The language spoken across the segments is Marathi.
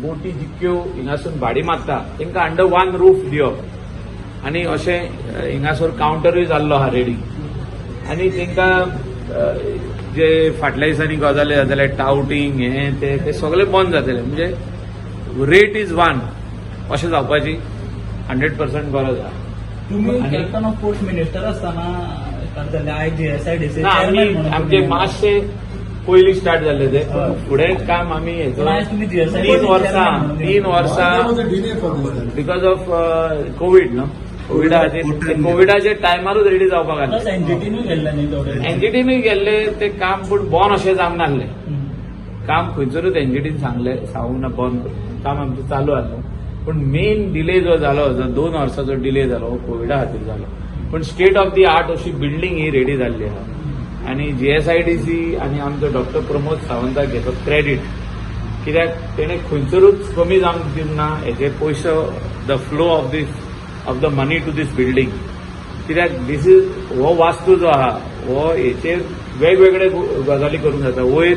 बोटी जितक्यो हिंगासून भाडी मारता तांकां अंडर वन रूफ दिवप आनी अशें हिंगासर कावंटरूय जाल्लो आहा रेडी आनी तांकां जे फाटल्या दिसांनी गजाली जाताले टाउटिंग हें ते सगळें बंद जातले म्हणजे रेट इज वन अशें जावपाची 100% गरज आहा. तुम्ही कॅप्टन ऑफ पोर्ट मिनिस्टर असताना आय GSIDC ना आमचे मातशे पयलीं स्टार्ट जाल्ले ते फुडें काम आमी तुम्ही GSIDC 3 वर्सां बिकॉज ऑफ कोविड न्हू कोविडाचे टायमारूच रेडी जावपाक लागले. एनजीटीनूय गेल्ले न्ही तेवढे एनजीटीनूय गेल्ले ते काम पूण बंद अशें जावंक नासलें. काम खंयसरूच एनजीटीन सांगूंक ना बंद काम आमचें चालू आसलें पूण मेन डिले जो जालो जो 2 वर्सांचो डिले जालो हो कोविडा खातीर जालो. पूण स्टेट ऑफ दी आर्ट अशी बिल्डींग ही रेडी जाल्ली आहा आनी GSIDC आनी आमचो डॉक्टर प्रमोद सावंताक घेतो क्रेडीट कित्याक तेणें खंयसरूच कमी जावंक दिवना हेजे पयसो the flow of the money to this building कित्याक दीस इज हो वास्तू जो आहा हो हेचेर वेगवेगळे गजाली करूंक जाता. वयर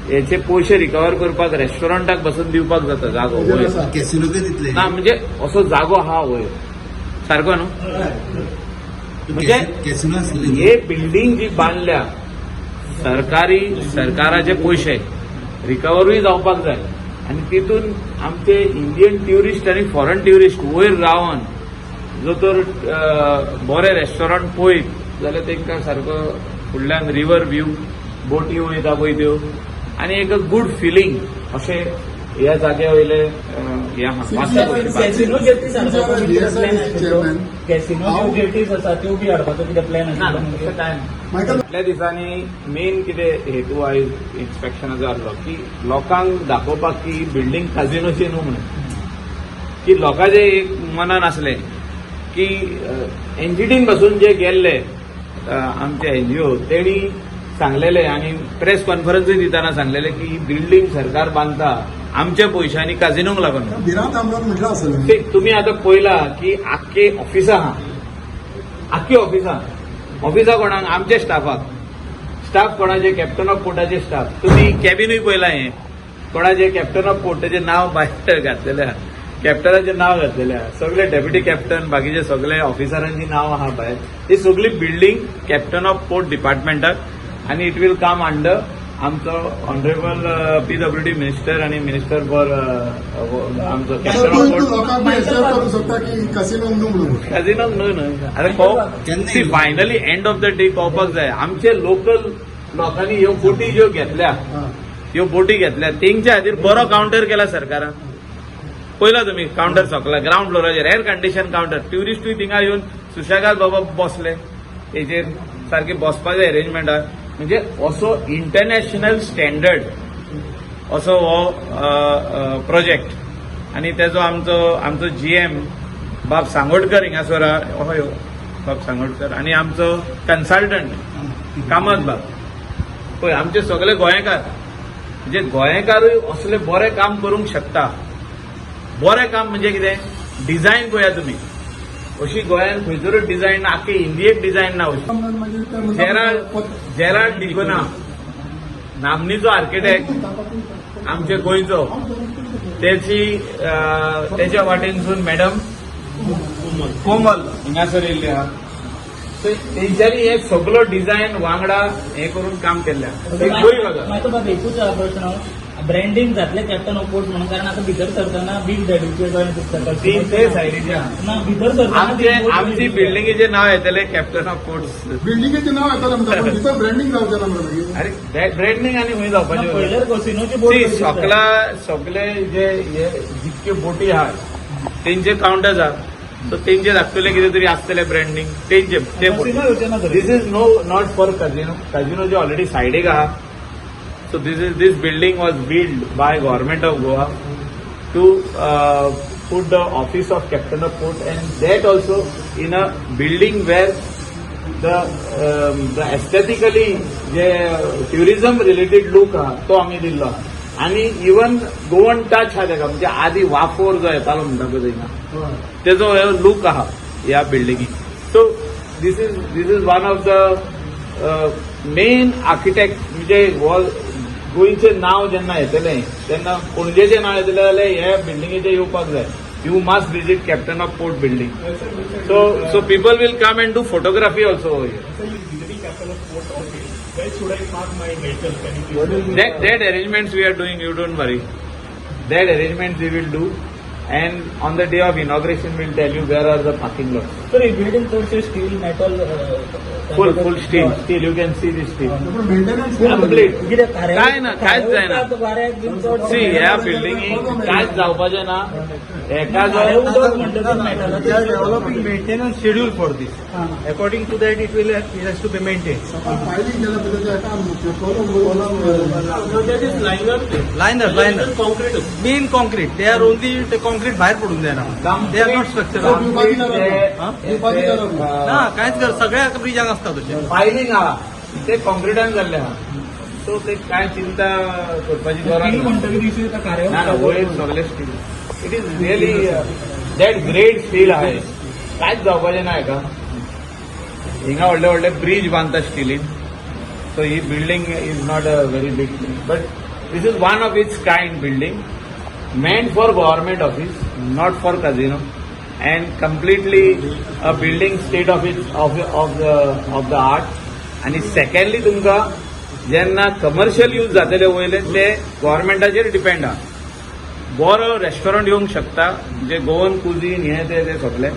हेचे पयशे रिकवर करपाक रेस्टॉरंटाक बसून दिवपाक जाता जागो वयर ना म्हणजे असो जागो आहा वयर सारको न्हू म्हणजे हे बिल्डींग जी बांदल्या सरकाराचे पयशे रिकवरूय जावपाक जाय आनी तितून आमचे इंडियन ट्युरिस्ट आनी फॉरेन ट्युरिस्ट वयर रावन जो तर बरे रेस्टॉरंट पळयत जाल्यार तांकां सारको फुडल्यान रिवर व्यू बोटी वयता पळय त्यो आनी एक गूड फिलींग अशें ह्या जाग्या वयले हें आहा. कॅसिनो जेटीज आसा त्यो बी हाडपाचो कितें प्लॅन आसा? फाटल्या दिसांनी मेन कितें हेतू आयज इन्स्पेक्शनाचो आसलो की लोकांक दाखोवपाक की बिल्डींग काजिनोची न्हू म्हणून की लोकांचे एक मनान आसलें की एनजीटीन बसून जे गेल्ले आमचे NGO तेणी सांगलेले आनी प्रेस कॉन्फरन्सूय दितना सांगलेले की ही बिल्डींग सरकार बांदता आमच्या पयशांनी काजिनोक लागून. तुम्ही आता पळयला की आख्खे ऑफिसां आहा आख्खी ऑफिसां कोणाक आमच्या स्टाफ कोणाचे कॅप्टन ऑफ पोर्टाचे स्टाफ तुम्ही कॅबिनूय पळयला हें कोणाचे कॅप्टन ऑफ पोर्टाचें नांव भायर घातलेलें आहा कॅप्टनाचें नांव घातलेलें आहा सगळे डेप्युटी कॅप्टन बाकीचे सगळे ऑफिसरांची नांव आहा भायर ही सगळी बिल्डींग कॅप्टन ऑफ पोर्ट डिपार्टमेंटाक आनी इट वील कम अंडर आमचो ऑनरेबल PWD मिनिस्टर आनी मिनिस्टर फॉर आमचो कॅप्टन ऑफ पोर्ट काजिनो न्हू आरे finally end of the day कळपाक जाय आमचे लोकल लोकांनी ह्यो बोटी ज्यो घेतल्या तेंच्या खातीर बरो कावंटर केला सरकारान. पळयला तुमी कावंटर सकला ग्राउंड फ्लोराचेर एअर कंडिशन कावंटर ट्युरिस्टूय थिंगा येवन सुशेगाद बाबा बसले हेचेर सारखे बसपाचे अरेंजमेंट आहा म्हणजे असो इंटरनॅशनल स्टँडर्ड असो हो प्रोजेक्ट आनी तेजो आमचो GM बाब सांगोडकर हिंगासर हय बाब सांगोडकर आनी आमचो कन्सल्टंट कामत बाब पळय आमचे सगळे गोंयकार म्हणजे गोंयकारूय असले बरें काम करूंक शकता. बरें काम म्हणजे कितें डिझायन पळया तुमी अशी गोंयांत खंयसरूच डिझायन ना आख्खे इंडियेक डिझायन ना अशी. जेराल्ड डिकोना नामनीचो आर्किटेक्ट आमचे गोंयचो तेच्या वाटेनसून मॅडम कोमल हिंगासर येयल्ली आहा तेंच्यांनी हे सगळो डिझायन वांगडा हे करून काम केल्लें आहा. एकूच प्रश्न ब्रँडिंग जातले कॅप्टन ऑफ पोर्ट म्हणून कारण आता भितर सरताना बीग डॅडीचे ते सायडीचे भितर सरताना आमची बिल्डिंगेचें नाव येतलें कॅप्टन ऑफ पोर्ट बिल्डिंगेचें नाव येतलें भितर ब्रँडिंग जावचें ना अरे ब्रँडिंग आनी खंय जावपाचें पयल्यार कसिनोची बोर्ड सगळे जे जितक्यो बोटी आहात तेंचे काउंटर्स आहात सो तेंचे धाकटले कितें तरी आसतलें ब्रँडिंग तेंचे दीस इज नॉट फॉर काजिनो जे ऑलरेडी सायडीक आहा. So this building was built by Government of Goa to put the office of Captain of Port and that also in a building where the aesthetically जे tourism related look हा तो आम्ही दिल्लो आणि इवन गोवन टच हा तेका म्हणजे आधी वाफोर जो येतालो म्हणटा पळय थिंगा तेजो लूक आहा ह्या बिल्डिंगीक. So this is one of the main architect म्हणजे गोंयचें नांव जेन्ना येतलें तेन्ना पणजेचें नांव येतलें जाल्यार ह्या बिल्डिंगेचेर येवपाक जाय. You must visit Captain of Port building. So people will come and do photography also over here. So you visiting Captain of Port, okay. Where should I park my vehicle? Can you please? That arrangements we are doing, you don't worry. That arrangements we will do. And on the day of inauguration, we'll tell you where are the parking lots. Sir हे बिल्डिंग थोडीशी steel metal Full steel. Steel, you can see this steel. पण मेंटेनन्स Complete. कितें कार्यावळ काय ना, कांयच जायना. वाऱ्याक बीन चड See, ह्या बिल्डिंगीक कांयच जावपाचें ना. एका जो उदक म्हणटा तें मेटलाचें They are developing maintenance schedule for this. According to that, it has to be maintained. Filing केलं तर त्याच्या Liner. Main concrete. They are only the concrete बाहेर पडून जायना. They are not structural. ना कांयच कर सगळ्या ब्रिजांक असता तशें. फायलिंग आहा ते कॉन्क्रिटान जाल्ले आहा. सो ते कांय चिंता करपाची गरज स्टील ना. म्हणटकीर दिसता ना कार्यावळ वयर सगळे steel. It is really that great steel आहे. कांयच जावपाचें ना हेका. हिंगा व्हडले व्हडले ब्रिज बांदता स्टिलीन. सो ही building is not a very big thing. But this is one of its kind building meant for government office, not for casino, and completely a building state of the art. आणि सेकंडली तुमकां जेन्ना कमर्शियल यूज जातले वयले ते गव्हर्मेंटाचेर डिपेंड आहा. बरो रेस्टॉरंट येवंक शकता म्हणजे गोवन कुझीन हे ते सगळे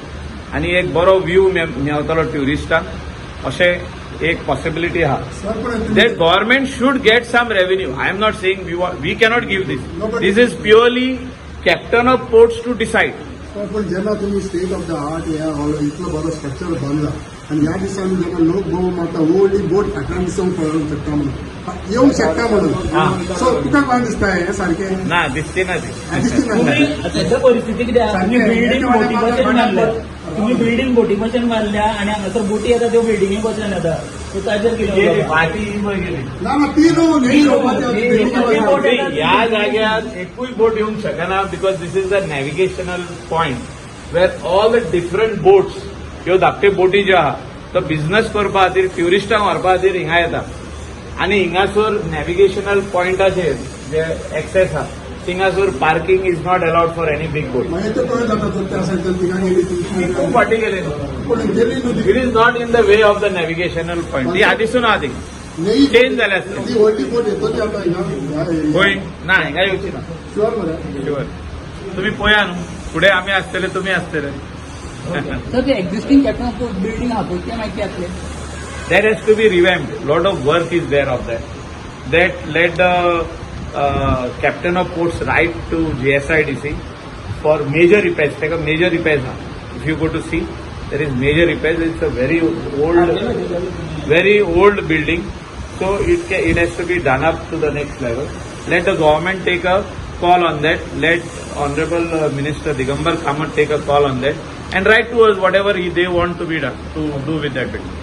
आणि एक बरो व्यू मेवतलो ट्युरिस्टांक अशें एक पॉसिबिलिटी आहा. That government should get some revenue. I am not saying we cannot give this. This is purely captain of ports to decide. पण जेव्हा तुम्ही स्टेट ऑफ द आर्ट या इतलं बरं स्ट्रक्चर बांधला आणि या दिसांनी जेव्हा लोक भाऊ मारता ओल्डी बोट फाटल्यान दिसूंक पळोवंक शकता म्हणून येवंक शकता म्हणून. सो तुका काय दिसताय हे सारखें ना दिसते ना ती. दिसती तुम्ही नाही. सध्या परिस्थिती कितें आहा? तुम्ही बिल्डींग बोटी बसून मारल्या. तुम्ही बिल्डींग बोटी बसून मारल्या आणि हांगासर बोटी येता त्यो बिल्डिंगी बसून येता. सो ताचेर कितें गेली, उलोवपाक? फाटी पळय गेली. ना ना ती न्हू न्ही येवपाची. ह्या जाग्यार एकूय बोट येवंक शकना because this is the navigational point where all the different boats ह्यो धाकट्यो बोटी ज्यो आहा तो बिझनेस करपा खातीर ट्युरिस्टांक व्हरपा खातीर हिंगा येता. आणि हिंगासर नॅव्हिगेशनल पॉइंटाचेर जे एक्सेस आहा थिंगासर parking is not allowed for any big boat. मागीर ते कळत जाता तर त्या सायडीन तिका गेली ती खूप फाटी गेले. पण गेली न्हू ती. It is not in the way of the navigational point. ती आदिसून आहा ती नाही चेंज जाल्या आसतली. ती व्हडली बोट येतो ती आता हिंगा होय ना हिंगा येवची ना. शुअर मरे. शुअर. तुम्ही पळया न्हू फुडें आमी आसतले तुमी आसतले. सर ते existing captain of port building आहा पळय ते माहिती आसले. That has to be revamped. Lot of work is there of that. That led the captain of ports write to GSIDC for major repairs. Take a major repairs now. If you go to see, there is major repairs. It's a very old building. So it has to be done up to the next level. Let the government take a call on that. Let Honorable Minister Digambar Kamath take a call on that and write to us whatever they want to be done to do with that building.